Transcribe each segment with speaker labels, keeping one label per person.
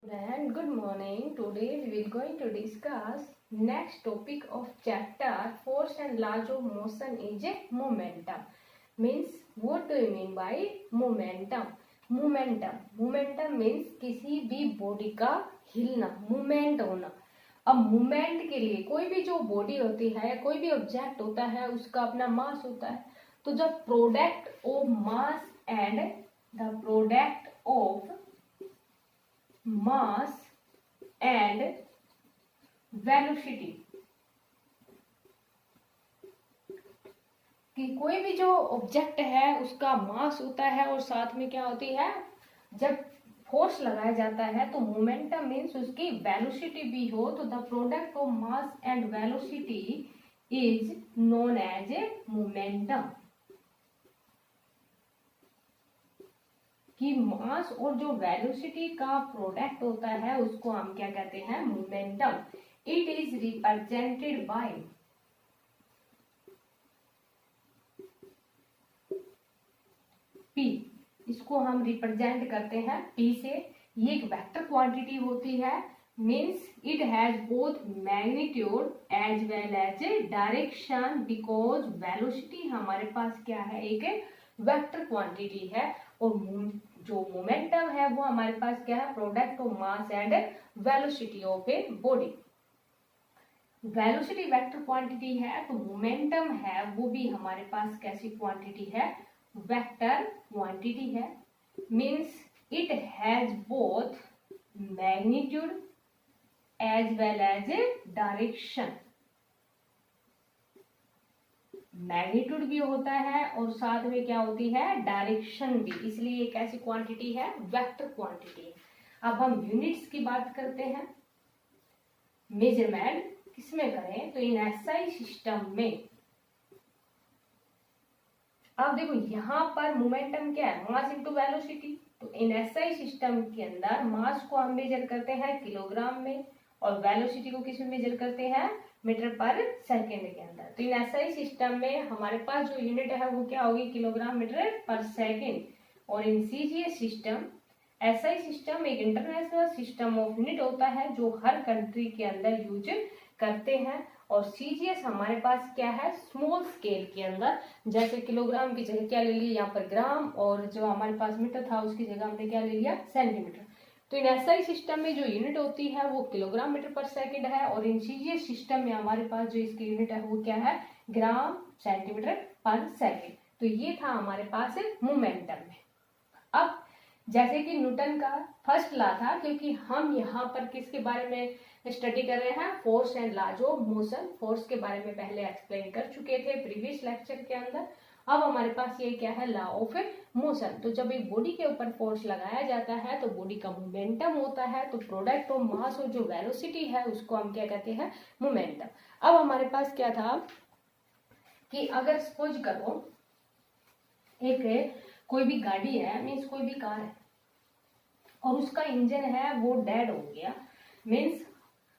Speaker 1: And good morning. Today we will going to discuss next topic of chapter force and laws of motion is a momentum. Means what do you mean by momentum? Momentum means किसी भी body का हिलना, movement होना. अब movement के लिए कोई भी जो बॉडी होती है, कोई भी ऑब्जेक्ट होता है, उसका अपना मास होता है. तो जब product of mass and the product of mass and velocity, कि कोई भी जो ऑब्जेक्ट है उसका मास होता है और साथ में क्या होती है, जब फोर्स लगाया जाता है तो मोमेंटम मीन्स उसकी वेलोसिटी भी हो. तो the product of mass and velocity is known as a momentum. कि मास और जो वेलोसिटी का प्रोडक्ट होता है उसको हम क्या कहते हैं, momentum. It is represented by P. इसको हम रिप्रेजेंट करते हैं P से. ये एक वेक्टर क्वांटिटी होती है. Means it has both magnitude as well as a direction, because velocity हमारे पास क्या है, एक वेक्टर क्वांटिटी है. और जो मोमेंटम है वो हमारे पास क्या है, product of mass and velocity of a body. Velocity vector quantity है तो मोमेंटम है वो भी हमारे पास कैसी क्वांटिटी है, वेक्टर क्वांटिटी है. Means it has both magnitude as well as a direction. Magnitude भी होता है और साथ में क्या होती है, डायरेक्शन भी. इसलिए एक ऐसी क्वांटिटी है, वेक्टर क्वांटिटी. अब हम यूनिट्स की बात करते हैं. मेजरमेंट किसमें करें, तो इन एसआई सिस्टम में. अब देखो यहाँ पर मोमेंटम क्या है, मास इनटू वेलोसिटी. तो इन एसआई सिस्टम के अंदर मास को हम मेजर करते हैं किलोग्राम में और वेलोसिटी को किस में मेजर करते हैं, मीटर पर सेकेंड के अंदर. तो इन एसआई सिस्टम में हमारे पास जो यूनिट है वो क्या होगी, किलोग्राम मीटर पर सेकेंड. और इन सीजीएस सिस्टम, एसआई सिस्टम एक इंटरनेशनल सिस्टम ऑफ यूनिट होता है जो हर कंट्री के अंदर यूज करते हैं. और सीजीएस हमारे पास क्या है, स्मॉल स्केल के अंदर. जैसे किलोग्राम की जगह क्या ले लिया यहाँ पर ग्राम, और जो हमारे पास मीटर था उसकी जगह हमने क्या ले लिया, सेंटीमीटर. तो इन एसआई सिस्टम में जो यूनिट होती है वो किलोग्राम मीटर पर सेकंड है. और इन सीजीएस सिस्टम में हमारे पास जो इसकी यूनिट है वो क्या है, ग्राम सेंटीमीटर पर सेकंड. तो ये था हमारे पास मोमेंटम में. अब जैसे कि न्यूटन का फर्स्ट लॉ था, क्योंकि हम यहाँ पर किसके बारे में स्टडी कर रहे हैं, force and laws of motion. Force के बारे में पहले एक्सप्लेन कर चुके थे प्रीवियस लेक्चर के अंदर. अब हमारे पास ये क्या है, लॉ ऑफ मोशन. तो जब एक बॉडी के ऊपर फोर्स लगाया जाता है तो बॉडी का मोमेंटम होता है. तो प्रोडक्ट ऑफ मास और जो वेलोसिटी है उसको हम क्या कहते हैं, मोमेंटम. अब हमारे पास क्या था कि अगर सपोज करो एक कोई भी गाड़ी है, मीन्स कोई भी कार है और उसका इंजन है वो डेड हो गया. मीन्स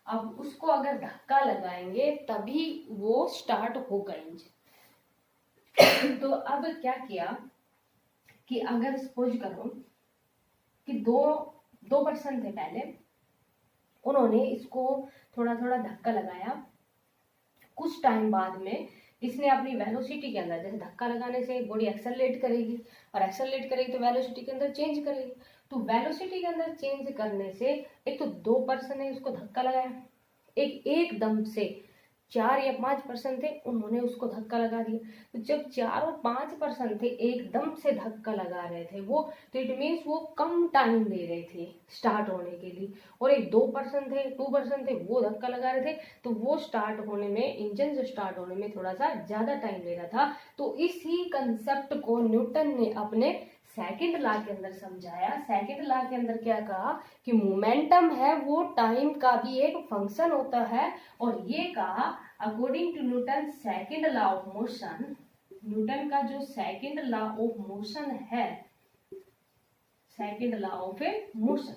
Speaker 1: अब उसको अगर धक्का लगाएंगे तभी वो स्टार्ट होगा इंजन. तो अब क्या किया कि अगर सपोज करो कि दो पर्सन थे पहले, उन्होंने इसको थोड़ा थोड़ा धक्का लगाया. कुछ टाइम बाद में इसने अपनी वेलोसिटी के अंदर, जैसे धक्का लगाने से बॉडी एक्सेलरेट करेगी और एक्सेलरेट करेगी तो वेलोसिटी के अंदर चेंज करेगी. तो वेलोसिटी के अंदर चेंज करने से एक तो दो पर्सन ने उसको धक्का लगाया, एक एकदम से 4 या 5 पर्सन थे उन्होंने उसको धक्का लगा दिया. तो जब 4 और 5 पर्सन थे एकदम से धक्का लगा रहे थे वो, तो इट मीन्स वो कम टाइम ले रहे थे स्टार्ट होने के लिए. और एक 2 पर्सन थे वो धक्का लगा रहे थे, तो वो स्टार्ट होने में, इंजन जो स्टार्ट होने में थोड़ा सा ज्यादा टाइम ले रहा था. तो इसी कंसेप्ट को न्यूटन ने अपने सेकंड लॉ के अंदर समझाया. सेकंड लॉ के अंदर क्या कहा कि मोमेंटम है वो टाइम का भी एक फंक्शन होता है. और ये कहा according to Newton second law of motion, Newton का जो सेकंड लॉ ऑफ मोशन है, second law of motion,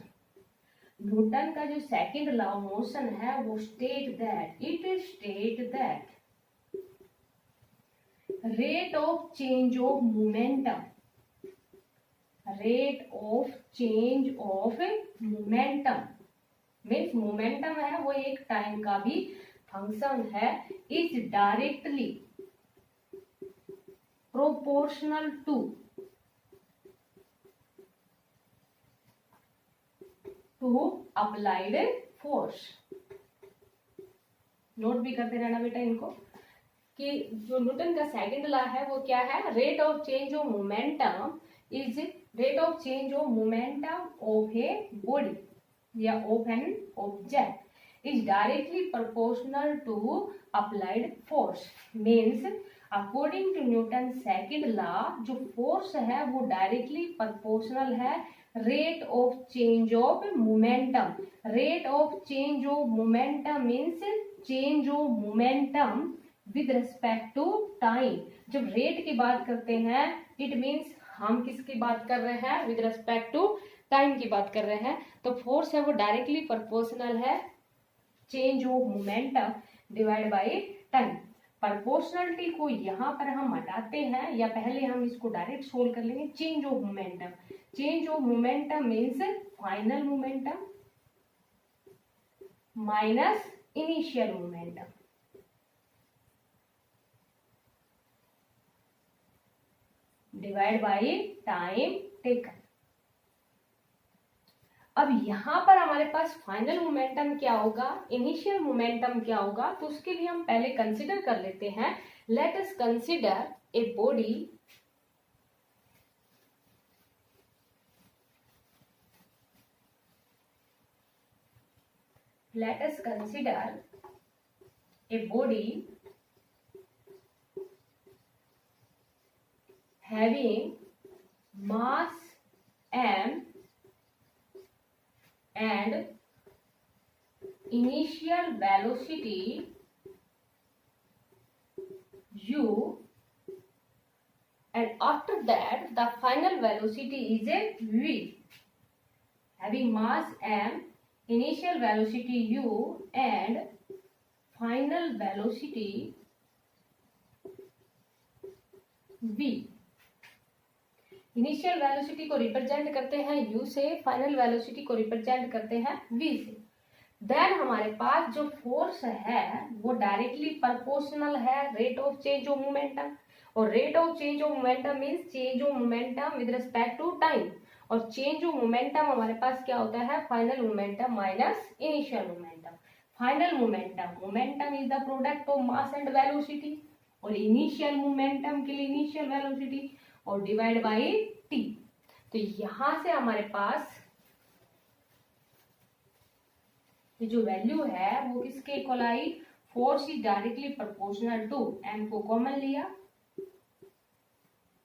Speaker 1: Newton का जो सेकंड लॉ ऑफ मोशन है वो state that rate of change of momentum rate of change of momentum means momentum है वो एक टाइम का भी फंक्शन है, is directly proportional to applied force. Note भी करते रहना बेटा इनको कि जो न्यूटन का सेकंड लॉ है वो क्या है, rate of change of momentum is rate of change of momentum of a body या of an object is directly proportional to applied force. Means according to Newton second law जो force है वो directly proportional है rate of change of momentum. Rate of change of momentum means change of momentum with respect to time. जब rate की बात करते हैं it means हम किसकी बात कर रहे हैं, विद रिस्पेक्ट टू टाइम की बात कर रहे हैं। तो फोर्स है वो डायरेक्टली प्रोपोर्शनल है change of momentum divide by time. Proportionality को यहाँ पर हम हटाते हैं या पहले हम इसको डायरेक्ट सोल्व कर लेंगे। Change of momentum, change of momentum means final momentum minus initial momentum divide by time taken. अब यहां पर हमारे पास फाइनल मोमेंटम क्या होगा, इनिशियल मोमेंटम क्या होगा, तो उसके लिए हम पहले कंसीडर कर लेते हैं। Let us consider a body let us consider a body having mass m and initial velocity u, and after that the final velocity is a v. Having mass m, initial velocity u and final velocity v। Initial velocity को represent करते हैं u से, final velocity को represent करते हैं v से। Then हमारे पास जो फोर्स है वो डायरेक्टली प्रोपोर्शनल है rate of change of momentum, और rate of change of momentum means change of momentum with respect to time, और चेंज ऑफ मोमेंटम हमारे पास क्या होता है, final momentum minus initial momentum. Final momentum, momentum is the product of mass and velocity, और initial momentum के लिए initial velocity और डिवाइड बाय टी। तो यहां से हमारे पास ये जो वैल्यू है वो किसके इक्वल आई, force is directly proportional to, M को कॉमन लिया,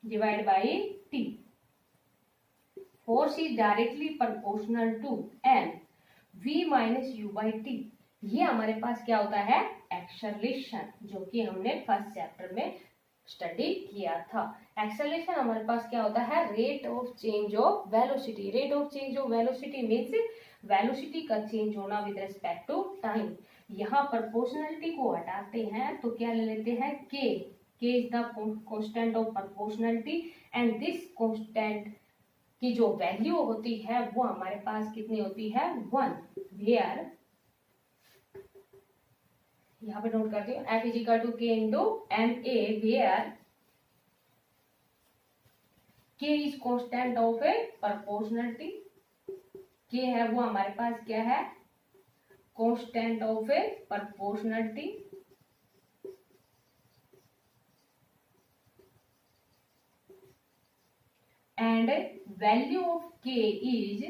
Speaker 1: divide by T. Force is directly proportional to N v minus U by T. ये हमारे पास क्या होता है, एक्सेलरेशन, जो कि हमने फर्स्ट चैप्टर में स्टडी किया था। एक्सेलरेशन हमारे पास क्या होता है, rate of change of velocity. Rate of change of velocity means velocity का चेंज होना विद रिस्पेक्ट टू टाइम। यहाँ प्रोपोर्शनलिटी को हटाते हैं तो क्या ले लेते हैं, k is the constant of proportionality, and this constant की जो वैल्यू होती है वो हमारे पास कितनी होती है, 1। वेयर यहाँ पे नोट करती हूँ, F इज इक्वल टू के इंटू एम ए, वेयर के is constant of A proportionality. के है वो हमारे पास क्या है, constant of A proportionality, and value of k is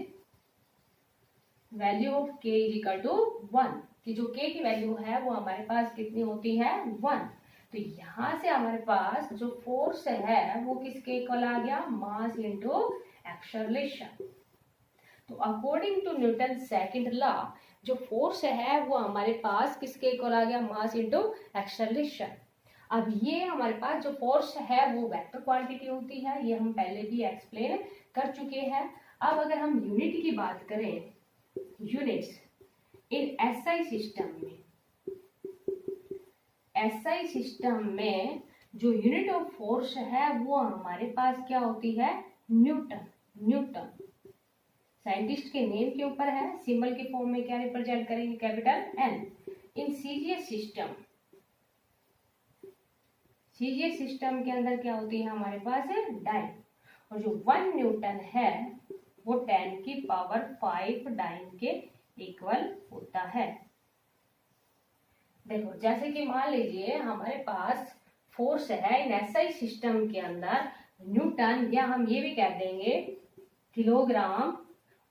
Speaker 1: equal to 1, कि जो k की वैल्यू है वो हमारे पास कितनी होती है, 1। तो यहां से हमारे पास जो फोर्स है वो किसके इक्वल आ गया, मास इनटू एक्सेलरेशन। तो according to Newton second law जो फोर्स है वो हमारे पास किसके इक्वल आ गया, मास इनटू एक्सेलरेशन। अब ये हमारे पास जो फोर्स है वो वेक्टर क्वांटिटी होती है, ये हम पहले भी एक्सप्लेन कर चुके हैं। अब अगर हम यूनिट की बात करें, यूनिट्स इन एसआई सिस्टम में जो यूनिट ऑफ फोर्स है वो हमारे पास क्या होती है, न्यूटन। न्यूटन। साइंटिस्ट के नेम के ऊपर है, सिंबल के फॉर्म में क्या रिप्रेजेंट करेंगे, capital N. In CGS system के अंदर क्या होती है हमारे पास है डाइन, और जो 1 न्यूटन है वो 10 की पावर 5 डाइन के इक्वल होता है। देखो जैसे कि मान लीजिए हमारे पास फोर्स है इन एसआई सिस्टम के अंदर न्यूटन, या हम ये भी कह देंगे किलोग्राम,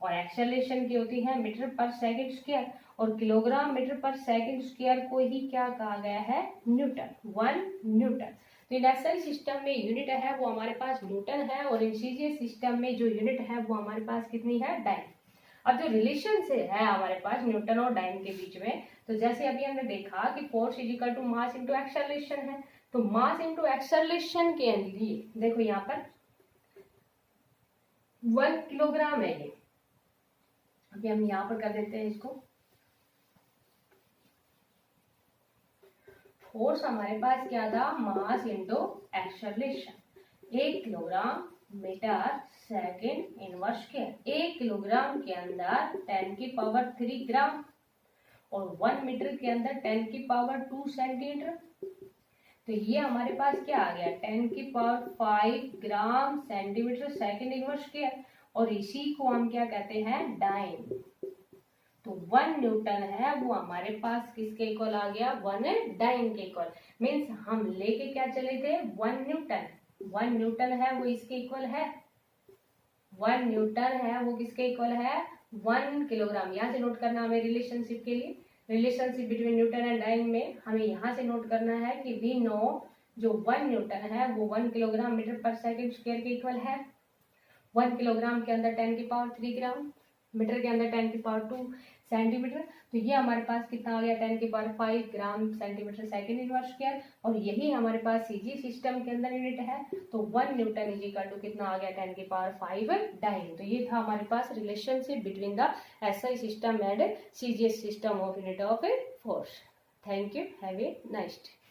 Speaker 1: और एक्सेलरेशन की होती है मीटर पर सेकंड स्क्वायर, और किलोग्राम मीटर पर सेकंड स्क्वायर को ही क्या कहा गया है, न्यूटन, 1 न्यूटन। तो इन एसआई सिस्टम में यूनिट है वो हमारे पास न्यूटन है, और इन सीजीएस सिस्टम में जो यूनिट है वो हमारे पास कितनी है, डाइन। अब जो रिलेशन से है हमारे पास न्यूटन और डाइन के बीच में, तो जैसे अभी हमने देखा कि force is equal to mass into acceleration है, तो मास इंटू एक्सेलरेशन के लिए देखो यहाँ पर 1 किलोग्राम है ये। अभी हम यहाँ पर कर देते हैं इसको, फोर्स हमारे पास क्या था, mass into acceleration, 1 kilogram metre second inverse square. 1 kilogram के अंदर 10 की पावर 3 ग्राम, और 1 मीटर के अंदर 10 की पावर 2 सेंटीमीटर। तो ये हमारे पास क्या आ गया, 10 की power 5 gram centimetre second inverse square, और इसी को हम क्या कहते हैं, डाइन। तो 1 न्यूटन है वो हमारे पास किसके इक्वल आ गया, 1 डाइन के इक्वल। मीन्स हम लेके क्या चले थे, 1 न्यूटन। 1 न्यूटन है वो इसके इक्वल है, 1 न्यूटन है वो किसके इक्वल है, 1 किलोग्राम। यहाँ से नोट करना हमें रिलेशनशिप के लिए, relationship between Newton and dyne में हमें यहाँ से नोट करना है कि वी नो जो 1 न्यूटन है वो 1 किलोग्राम मीटर पर सेकेंड स्क्वायर के इक्वल है। 1 किलोग्राम के अंदर 10 की पावर 3 ग्राम, मीटर के अंदर 10 की पावर 2 सेंटीमीटर। तो ये हमारे पास कितना आ गया, 10 की power 5 gram centimetre second inverse square, और यही हमारे पास सीजी सिस्टम के अंदर यूनिट है। तो 1 न्यूटन इज इक्वल टू कितना आ गया, 10 की पावर 5 डाइन। तो ये था हमारे पास relationship between the SI system and CGS system of unit of force. Thank you, have a nice day.